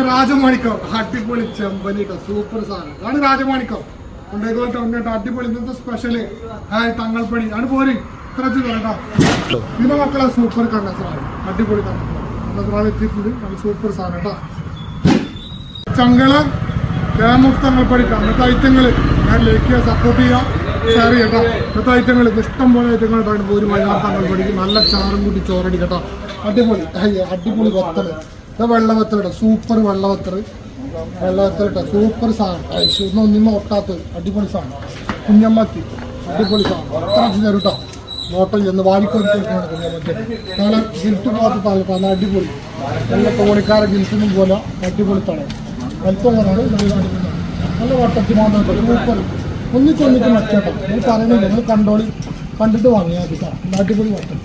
രാജമാണിക്കം അടിപൊളി ചെമ്പനിട്ടോ സൂപ്പർ സാധനം ആണ്. രാജമാണിക്കം കൊണ്ടേക്കോട്ടെ അടിപൊളി ഇന്നത്തെ സ്പെഷ്യല് തങ്ങൾപ്പണി ആണ് പോരി ഇത്ര കേട്ടോ. പിന്നെ മക്കളെ സൂപ്പർ കണ്ണസറാണ് അടിപൊളി കണ്ണസറാണ് എത്തിയിട്ടുണ്ട്. നല്ല സൂപ്പർ സാധനം കേട്ടോ. ചങ്ങള് കേമഫ് തങ്ങൾപ്പണിക്കാം ഇന്നത്തെ ഐറ്റങ്ങള് ഞാൻ ലൈക്ക് ചെയ്യുക സപ്പോർട്ട് ചെയ്യുക ഷെയർ ചെയ്യട്ടോ. ഇന്നത്തെ ഐറ്റങ്ങൾ ഇഷ്ടം പോലെ ഐറ്റങ്ങൾ ഉണ്ടായിട്ട് പോരും വൈകുന്നേരം തങ്ങൾപ്പണിക്ക് നല്ല ചാറും കൂട്ടി ചോറടി കേട്ടോ. അടിപൊളി അടിപൊളി വത്തല് വെള്ളവത്തലിട്ടോ സൂപ്പർ വെള്ളവത്തല് വെള്ളവത്തലിട്ടോ സൂപ്പർ സാധനം ഒന്നിന്നും ഒട്ടാത്തത് അടിപൊളി സാധനം. കുഞ്ഞമ്മത്തി അടിപൊളി സാധനം എത്ര തരും കേട്ടോ. നോട്ടം ചെന്ന് വാരിക്കൊടുത്തിരിക്കുകയാണ് കുഞ്ഞമ്മത്തി. നല്ല ഗിൽറ്റ് പോകാത്ത താല്പര്യം നല്ല അടിപൊളി നല്ല തോണിക്കാരെ ഗിൽറ്റൊന്നും പോലെ അടിപൊളി തള വലിപ്പമാണ് നല്ല വട്ടത്തി മാത്രം സൂപ്പർ ഒന്നിച്ചൊന്നിച്ച് മറ്റേട്ടോ. നിങ്ങൾ പറയുന്നില്ല നിങ്ങൾ കണ്ടോളി കണ്ടിട്ട് വാങ്ങിയാൽ കേട്ടോ. നല്ല അടിപൊളി വട്ടം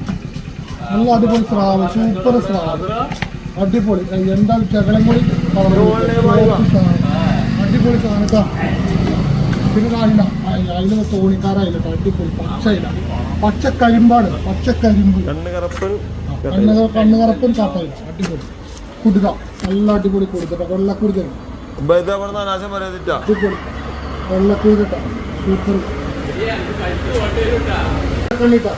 നല്ല അടിപൊളി സ്രാവ് സൂപ്പർ സ്രാവ് അടിപൊളി എന്താ ചകലം കൂടി അടിപൊളി സാധനത്താ. പിന്നെ അതിന് തോണിക്കാരായില്ല അടിപൊളി പച്ചയില പച്ചക്കരിമ്പാണ് പച്ചക്കരിമ്പ് കണ്ണുകറപ്പൻ ചാട്ടയില്ല അടിപൊളി കുടുക നല്ല അടിപൊളി കൊടുത്തിട്ട വെള്ളക്കുരുതാണ് അടിപൊളി വെള്ളക്കുരുട്ട സൂപ്പർ കണ്ണിട്ടാ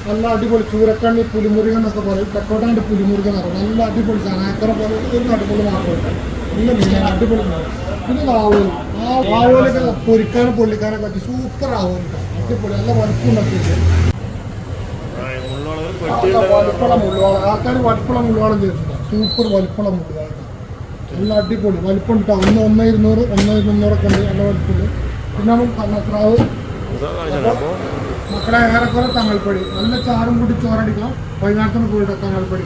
നല്ല അടിപൊളി ചൂരക്കണ്ണി പുലിമുരുകൻ എന്നൊക്കെ പറയും. തെക്കോട്ടാണ്ട് പുലിമുരുകൻ എന്ന് പറയും. നല്ല അടിപൊളി സാധനം പോലെ ഒരു അടിപൊളി മാത്രം നല്ല മീനാണ് അടിപൊളി. പിന്നെ വാവോലി വാവോലൊക്കെ പൊരിക്കാനും പൊള്ളിക്കാനൊക്കെ പറ്റി സൂപ്പർ ആവുമല്ലോ അടിപൊളി നല്ല വലുപ്പുണ്ടാക്കിയിട്ട് വലുപ്പുള്ള മുള്ളുവാള ആൾക്കാർ വലുപ്പുള്ള മുള്ളുവാളം ചെയ്തിട്ടുണ്ട്. സൂപ്പർ വലുപ്പുള്ള മുള്ളുവാള നല്ല അടിപൊളി വലുപ്പം കിട്ടാം. 1,200 1,200 ഉണ്ട് നല്ല വലുപ്പുണ്ട്. പിന്നെ കണ്ണസ്രാവ് മക്കളെ ഏറെക്കുറെ തങ്ങൾപ്പടി നല്ല ചാറും കൂടി ചോറടിക്കാം. വൈകുന്നേരത്തിന് പോയിട്ട് തങ്ങൾപ്പടി